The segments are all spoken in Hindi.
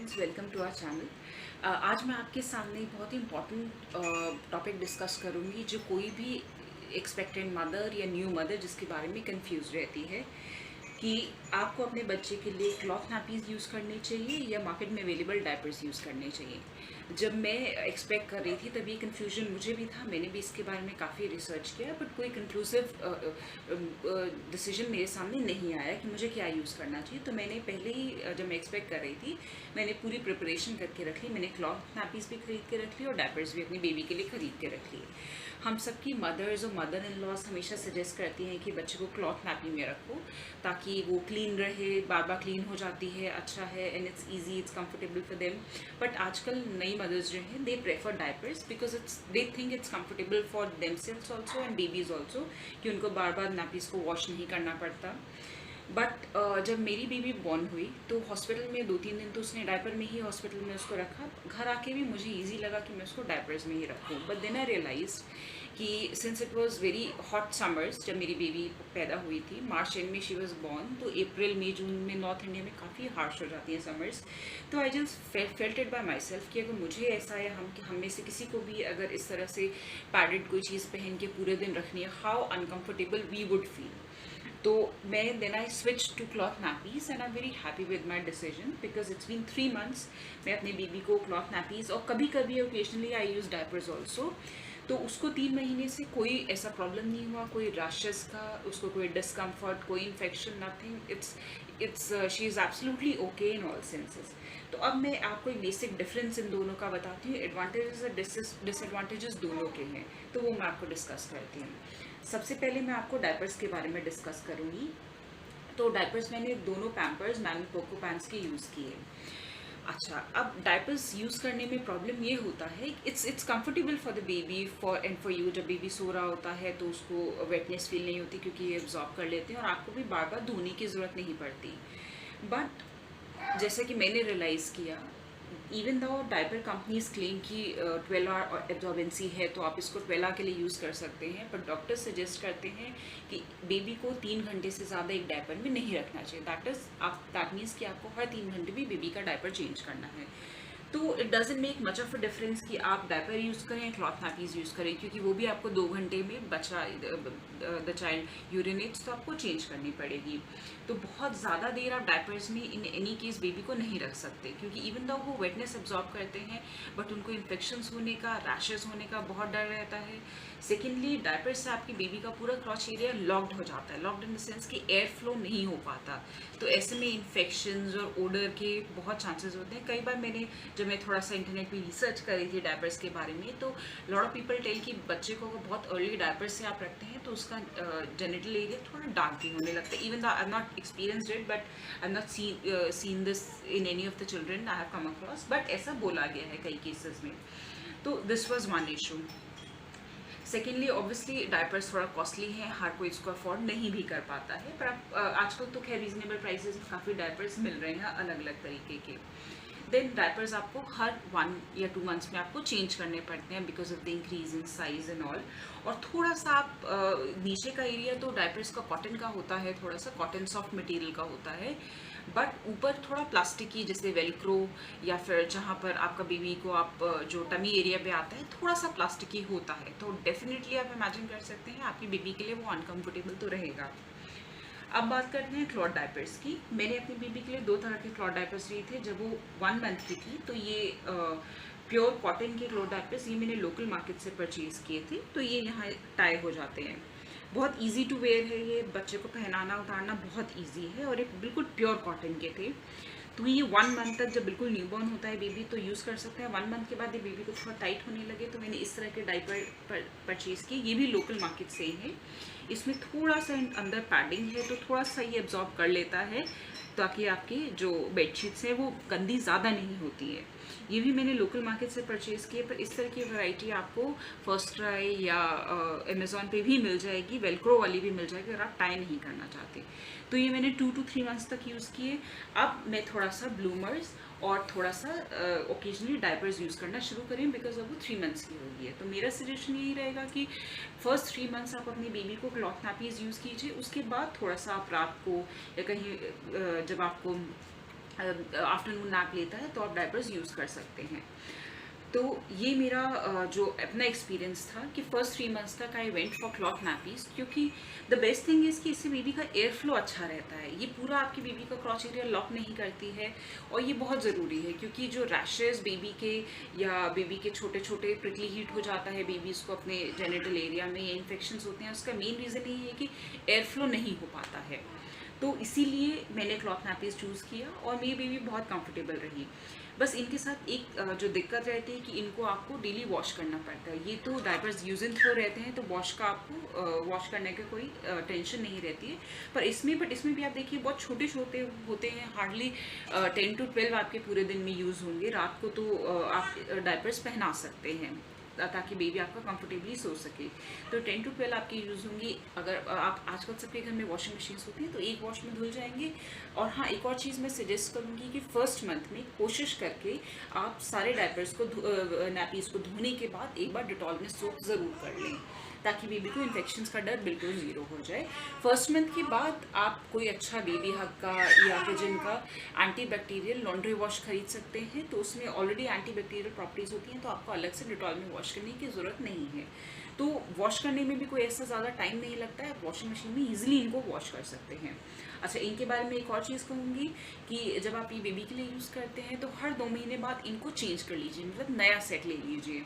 Friends, welcome to our channel. आज मैं आपके सामने एक बहुत ही इम्पॉर्टेंट टॉपिक डिस्कस करूंगी जो कोई भी एक्सपेक्टेड मदर या न्यू मदर जिसके बारे में कंफ्यूज रहती है कि आपको अपने बच्चे के लिए क्लॉथ नैपीज़ यूज़ करने चाहिए या मार्केट में अवेलेबल डायपर्स यूज़ करने चाहिए। जब मैं एक्सपेक्ट कर रही थी तब ये कन्फ्यूजन मुझे भी था, मैंने भी इसके बारे में काफ़ी रिसर्च किया, बट कोई कंक्लूसिव डिसीजन मेरे सामने नहीं आया कि मुझे क्या यूज़ करना चाहिए। तो मैंने पहले ही जब मैं एक्सपेक्ट कर रही थी मैंने पूरी प्रिपरेशन करके रख ली। मैंने क्लॉथ नैपीज़ भी खरीद के रख ली और डायपर्स भी अपनी बेबी के लिए ख़रीद के रख लिए। हम सबकी मदर्स और मदर इन लॉज हमेशा सजेस्ट करती हैं कि बच्चे को क्लॉथ नैपी में रखो ताकि वो क्लीन रहे, बार बार क्लीन हो जाती है, अच्छा है, and it's easy, it's comfortable for them. But आजकल नई मदर्स जो हैं they prefer diapers because they think it's comfortable for themselves also and babies also, कि उनको बार बार नैपीज़ को वॉश नहीं करना पड़ता। बट जब मेरी बेबी बॉर्न हुई तो हॉस्पिटल में 2-3 दिन तो उसने डायपर में ही हॉस्पिटल में उसको रखा। घर आके भी मुझे इजी लगा कि मैं उसको डायपर्स में ही रखूँ, बट देन आई रियलाइज कि since it was very hot summers, जब मेरी बेबी पैदा हुई थी मार्च एंड में शी वाज बॉर्न, तो अप्रैल मई जून में नॉर्थ इंडिया में काफ़ी हार्श हो जाती हैं समर्स। तो I just felt it by my self कि अगर मुझे ऐसा है, हम में से किसी को भी अगर इस तरह से पैडेड कोई चीज़ पहन के पूरे दिन रखनी है, how uncomfortable we would feel. तो मैं then I switch to cloth nappies and I am very happy with my decision because it's been 3 months मैं अपनी बेबी को क्लॉथ नैपीज़ और कभी कभी ओकेजनली आई यूज़ डायपर्स ऑल्सो। तो उसको 3 महीने से कोई ऐसा प्रॉब्लम नहीं हुआ, कोई रैशेस का, उसको कोई डिस्कम्फर्ट, कोई infection, nothing. It's she is absolutely okay in all senses. तो अब मैं आपको एक बेसिक डिफरेंस इन दोनों का बताती हूँ। एडवांटेजेस और डिसएडवांटेजेस दोनों के हैं, तो वो मैं आपको डिस्कस करती हूँ। सबसे पहले मैं आपको डायपर्स के बारे में डिस्कस करूँगी। तो डायपर्स मैंने दोनों पैम्पर्स मैमी पोको पैंट्स के यूज़ किए। अच्छा, अब डायपर्स यूज़ करने में प्रॉब्लम ये होता है, it's comfortable for the baby for and for you. जब बेबी सो रहा होता है तो उसको वेटनेस फील नहीं होती क्योंकि ये एब्जॉर्ब कर लेते हैं और आपको भी बार बार धोने की ज़रूरत नहीं पड़ती। बट जैसे कि मैंने रियलाइज़ किया, even though diaper companies claim कि 12 आवर एब्जॉर्बेंसी है तो आप इसको 12 आवर के लिए यूज़ कर सकते हैं, पर डॉक्टर सजेस्ट करते हैं कि बेबी को 3 घंटे से ज़्यादा एक डायपर में नहीं रखना चाहिए। दैट मीन्स कि आपको हर 3 घंटे भी बेबी का डायपर चेंज करना है। तो it doesn't make much of a difference कि आप डायपर यूज़ करें या क्लॉथ नैपीज़ यूज़ करें, क्योंकि वो भी आपको 2 घंटे में बच्चा द चाइल्ड यूरिनेट्स तो आपको चेंज करनी पड़ेगी। तो बहुत ज़्यादा देर आप डायपर्स में इन एनी केस बेबी को नहीं रख सकते, क्योंकि इवन दो वो वेटनेस एब्जॉर्ब करते हैं बट उनको इन्फेक्शंस होने का, रैशेस होने का बहुत डर रहता है। सेकेंडली, डायपर से आपकी बेबी का पूरा क्रॉच एरिया लॉक्ड हो जाता है, लॉक्ड इन द सेंस कि एयर फ्लो नहीं हो पाता। तो ऐसे में इन्फेक्शंस और ओडर के बहुत चांसेस होते हैं। कई बार जब मैं थोड़ा सा इंटरनेट पे रिसर्च कर रही थी डायपर्स के बारे में, तो लॉट ऑफ पीपल टेल कि बच्चे को अगर बहुत अर्ली डायपर से आप रखते हैं तो उसका जेनिटल एरिया थोड़ा डार्क भी होने लगता है। Even though I am not experienced it, but I am not seen this in any of the children I have come across, but ऐसा बोला गया है कई केसेस में। तो this was one issue. Secondly, obviously diapers थोड़ा कॉस्टली हैं, हर कोई इसको अफोर्ड नहीं भी कर पाता है, पर आप आजकल तो खैर रीजनेबल प्राइसेस में काफ़ी डायपर्स मिल रहे हैं अलग अलग तरीके के। देन डायपर्स आपको हर 1 या 2 मंथ्स में आपको चेंज करने पड़ते हैं because of the increase in size and all. और थोड़ा सा आप नीचे का एरिया तो डायपर्स का कॉटन का होता है, थोड़ा सा कॉटन सॉफ्ट मटेरियल का होता है, बट ऊपर थोड़ा प्लास्टिक की, जैसे वेलक्रो, या फिर जहाँ पर आपका बेबी को आप जो टमी एरिया पे आता है थोड़ा सा प्लास्टिक ही होता है। तो डेफिनेटली आप इमेजिन कर सकते हैं आपकी बेबी के लिए वो अनकम्फर्टेबल तो रहेगा। अब बात करते हैं क्लॉथ डायपर्स की। मैंने अपनी बेबी के लिए 2 तरह के क्लॉथ डायपर्स लिए थे जब वो 1 मंथ की थी। तो ये प्योर कॉटन के क्लॉथ डायपर्स ये मैंने लोकल मार्केट से परचेज़ किए थे। तो ये यहाँ टाई हो जाते हैं, बहुत इजी टू वेयर है, ये बच्चे को पहनाना उतारना बहुत इजी है, और एक बिल्कुल प्योर कॉटन के थे। तो ये 1 मंथ तक जब बिल्कुल न्यूबॉर्न होता है बेबी तो यूज़ कर सकते हैं। 1 मंथ के बाद ये बेबी को थोड़ा टाइट होने लगे तो मैंने इस तरह के डायपर परचेज़ किए। ये भी लोकल मार्केट से ही है। इसमें थोड़ा सा अंदर पैडिंग है तो थोड़ा सा ये एब्जॉर्ब कर लेता है, ताकि आपकी जो बेडशीट्स हैं वो गंदी ज़्यादा नहीं होती है। ये भी मैंने लोकल मार्केट से परचेज़ किए, पर इस तरह की वैरायटी आपको फर्स्ट क्राई या अमेज़ॉन पे भी मिल जाएगी, वेलक्रो वाली भी मिल जाएगी अगर आप टाई नहीं करना चाहते। तो ये मैंने 2 to 3 मंथ्स तक यूज़ किए। अब मैं थोड़ा सा ब्लूमर्स और थोड़ा सा ओकेजनली डायपर्स यूज़ करना शुरू करें बिकॉज अब वो 3 मंथ्स की हो गई है। तो मेरा सजेशन यही रहेगा कि फर्स्ट 3 मंथ्स आप अपनी बेबी को क्लॉथ नैपीज़ यूज़ कीजिए, उसके बाद थोड़ा सा आप रात को या कहीं जब आपको आफ्टरनून नैप लेता है तो आप डायपर्स यूज़ कर सकते हैं। तो ये मेरा जो अपना एक्सपीरियंस था कि फर्स्ट 3 मंथ्स तक आई वेंट फॉर क्लॉथ नैपीज़, क्योंकि द बेस्ट थिंग इज़ कि इससे बेबी का एयर फ्लो अच्छा रहता है। ये पूरा आपकी बेबी का क्रॉच एरिया लॉक नहीं करती है, और ये बहुत ज़रूरी है क्योंकि जो रैशेज़ बेबी के या बेबी के छोटे छोटे प्रिकली हीट हो जाता है बेबीज़ को अपने जेनिटल एरिया में, या इन्फेक्शंस होते हैं, उसका मेन रीज़न यही है कि एयर फ्लो नहीं हो पाता है। तो इसीलिए मैंने क्लॉथ नैपीज़ चूज़ किया और मेरी बेबी बहुत कंफर्टेबल रही। बस इनके साथ एक जो दिक्कत रहती है कि इनको आपको डेली वॉश करना पड़ता है। ये तो डायपर्स यूज एंड थ्रो रहते हैं, तो वॉश का आपको वॉश करने की कोई टेंशन नहीं रहती है। बट इसमें भी आप देखिए बहुत छोटे छोटे होते हैं, हार्डली 10 to 12 आपके पूरे दिन में यूज़ होंगे। रात को तो आप डायपर्स पहना सकते हैं ताकि बेबी आपका कंफर्टेबली सो सके। तो 10 to 12 आपकी यूज़ होंगी। अगर आप आजकल सबके घर में वॉशिंग मशीन्स होती हैं तो एक वॉश में धुल जाएंगे। और हाँ, एक और चीज़ मैं सजेस्ट करूँगी कि फर्स्ट मंथ में कोशिश करके आप सारे डायपर्स को नैपीज़ को धोने के बाद एक बार डिटॉल में सोप ज़रूर कर लें, ताकि बेबी को इन्फेक्शंस का डर बिल्कुल ज़ीरो हो जाए। फर्स्ट मंथ के बाद आप कोई अच्छा बेबी हग का या किचन का एंटी बैक्टीरियल लॉन्ड्री वॉश खरीद सकते हैं। तो उसमें ऑलरेडी एंटी बैक्टीरियल प्रॉपर्टीज़ होती हैं, तो आपको अलग से डिटॉल में वॉश करने की ज़रूरत नहीं है। तो वॉश करने में भी कोई ऐसा ज़्यादा टाइम नहीं लगता है, वॉशिंग मशीन में ईजिली इनको वॉश कर सकते हैं। अच्छा, इनके बारे में एक और चीज़ कहूँगी कि जब आप ये बेबी के लिए यूज़ करते हैं तो हर 2 महीने बाद इनको चेंज कर लीजिए, मतलब नया सेट ले लीजिए,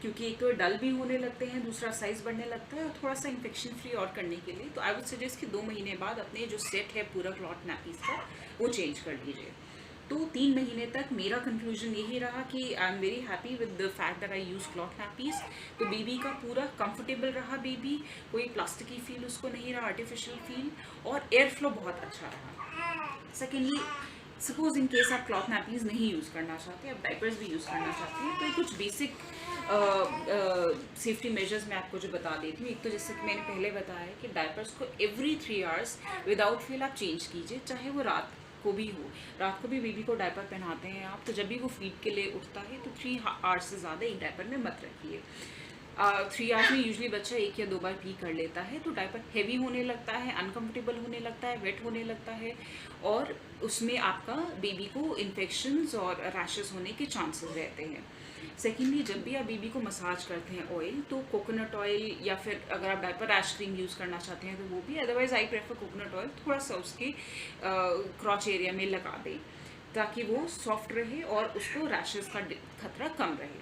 क्योंकि एक तो डल भी होने लगते हैं, दूसरा साइज़ बढ़ने लगता है, और थोड़ा सा इन्फेक्शन फ्री और करने के लिए तो आई वुड सजेस्ट कि 2 महीने बाद अपने जो सेट है पूरा क्लॉथ नैपीज़ का वो चेंज कर लीजिए। तो 3 महीने तक मेरा कंक्लूजन यही रहा कि I am very happy with the fact that I use cloth nappies. तो बेबी का पूरा कंफर्टेबल रहा, बेबी कोई प्लास्टिकी फील उसको नहीं रहा, आर्टिफिशियल फील, और एयर फ्लो बहुत अच्छा रहा। सेकेंडली, सपोज इन केस आप क्लॉथ नैपीज़ नहीं यूज़ करना चाहते, आप डायपर्स भी यूज़ करना चाहते हैं, तो ये कुछ बेसिक सेफ्टी मेजर्स मैं आपको जो बता देती हूँ। एक तो जैसे कि मैंने पहले बताया कि डायपर्स को एवरी 3 आवर्स विदाउट फेल आप चेंज कीजिए, चाहे वो रात को भी हो। रात को भी बेबी को डायपर पहनाते हैं आप, तो जब भी वो फीड के लिए उठता है तो 3 आवर्स से ज़्यादा एक डायपर में मत रखिए। 3 आवर्स में यूजली बच्चा 1 या 2 बार पी कर लेता है, तो डायपर हैवी होने लगता है, अनकंफर्टेबल होने लगता है, वेट होने लगता है, और उसमें आपका बेबी को इन्फेक्शंस और रैशेस होने के चांसेस रहते हैं। सेकेंडली, जब भी आप बेबी को मसाज करते हैं ऑयल, तो कोकोनट ऑयल, या फिर अगर आप डायपर रैश क्रीम यूज़ करना चाहते हैं तो वो भी, otherwise I prefer coconut oil, थोड़ा सा उसके क्रॉच एरिया में लगा दें ताकि वो सॉफ्ट रहे और उसको रैशेस का खतरा कम रहे।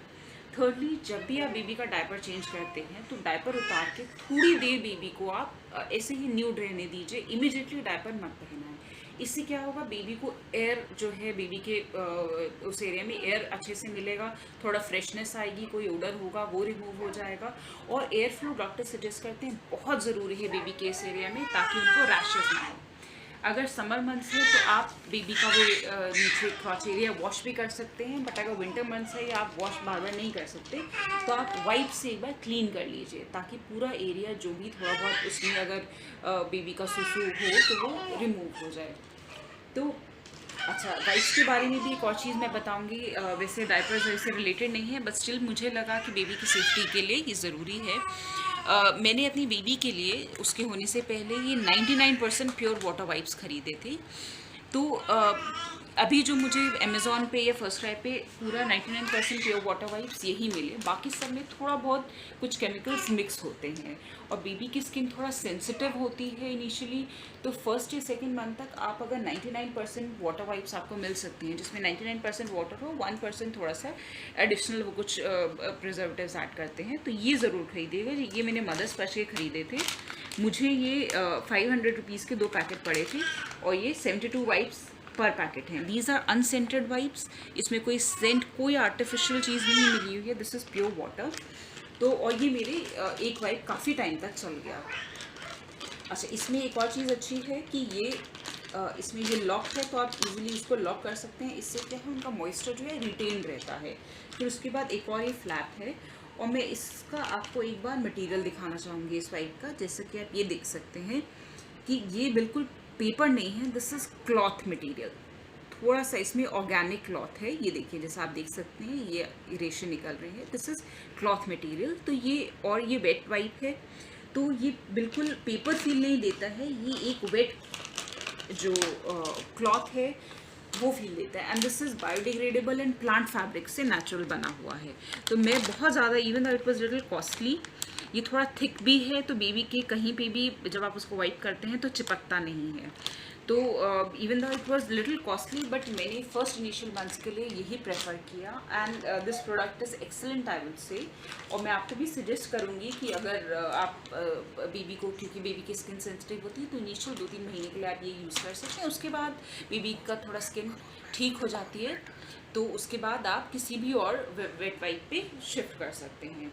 थर्डली, जब भी आप बेबी का डायपर चेंज करते हैं तो डायपर उतार के थोड़ी देर बेबी को आप ऐसे ही न्यूड रहने दीजिए, इमीडिएटली डायपर मत पहनाएं। इससे क्या होगा, बेबी को एयर जो है बेबी के उस एरिया में एयर अच्छे से मिलेगा, थोड़ा फ्रेशनेस आएगी, कोई ओडर होगा वो रिमूव हो जाएगा। और एयर फ्लो डॉक्टर सजेस्ट करते हैं बहुत ज़रूरी है बेबी के इस एरिया में, ताकि उनको रैशेस ना हो। अगर समर मंथ्स है तो आप बेबी का वो नीचे क्रॉच एरिया वॉश भी कर सकते हैं, बट अगर विंटर मंथ्स है या आप वॉश बार बार नहीं कर सकते तो आप वाइप से एक बार क्लीन कर लीजिए, ताकि पूरा एरिया जो भी थोड़ा बहुत उसमें अगर बेबी का सुसु हो तो वो रिमूव हो जाए। तो अच्छा, वाइप्स के बारे में भी एक और चीज़ मैं बताऊंगी। वैसे डायपर्स इससे रिलेटेड नहीं है, बट स्टिल मुझे लगा कि बेबी की सेफ्टी के लिए ये ज़रूरी है। मैंने अपनी बेबी के लिए उसके होने से पहले ये 99% प्योर वाटर वाइप्स खरीदे थे। तो अभी जो मुझे अमेज़ॉन पे या फर्स्ट क्राई पे पूरा 99% प्योर वाटर वाइप्स यही मिले, बाकी सब में थोड़ा बहुत कुछ केमिकल्स मिक्स होते हैं, और बेबी की स्किन थोड़ा सेंसिटिव होती है इनिशियली। तो फर्स्ट या सेकंड मंथ तक आप अगर 99% वाटर वाइप्स आपको मिल सकती हैं, जिसमें 99% वाटर हो, 1% थोड़ा सा एडिशनल वो कुछ प्रिजर्वेटिव्स ऐड करते हैं, तो ये ज़रूर खरीदिएगा। ये मैंने मदर्स पर्स के ख़रीदे थे, मुझे ये 500 रुपीज़ के 2 पैकेट पड़े थे, और ये 72 वाइप्स पर पैकेट हैं। दीज आर अनसेंटेड वाइप्स, इसमें कोई सेंट, कोई आर्टिफिशियल चीज़ नहीं मिली हुई है, दिस इज़ प्योर वाटर। तो और ये मेरे एक वाइप काफ़ी टाइम तक चल गया। अच्छा, इसमें एक और चीज़ अच्छी है कि ये इसमें ये लॉक है, तो आप इजीली इसको लॉक कर सकते हैं। इससे क्या है, उनका मॉइस्चर जो है रिटेन रहता है। फिर उसके बाद एक और ये फ्लैप है, और मैं इसका आपको एक बार मटेरियल दिखाना चाहूँगी इस वाइप का। जैसे कि आप ये देख सकते हैं कि ये बिल्कुल पेपर नहीं है, दिस इज़ क्लॉथ मटेरियल। थोड़ा सा इसमें ऑर्गेनिक क्लॉथ है, ये देखिए जैसा आप देख सकते हैं ये रेशे निकल रहे हैं, दिस इज़ क्लॉथ मटेरियल। तो ये, और ये वेट वाइप है, तो ये बिल्कुल पेपर फील नहीं देता है, ये एक वेट जो क्लॉथ है वो फील देता है। And this is biodegradable and plant fabric से नेचुरल बना हुआ है। तो मैं बहुत ज़्यादा, even though it was little costly, ये थोड़ा थिक भी है, तो बेबी के कहीं पे भी जब आप उसको वाइप करते हैं तो चिपकता नहीं है। तो even though it was little costly, but मैंने फर्स्ट इनिशियल मंथ्स के लिए यही प्रेफर किया। And this product is excellent I would say. और मैं आपको भी सजेस्ट करूँगी कि अगर आप बेबी को, क्योंकि बेबी की स्किन सेंसिटिव होती है, तो इनिशियल 2-3 महीने के लिए आप ये यूज़ कर सकते हैं। उसके बाद बेबी का थोड़ा स्किन ठीक हो जाती है, तो उसके बाद आप किसी भी और वेट वाइप पे शिफ्ट कर सकते हैं।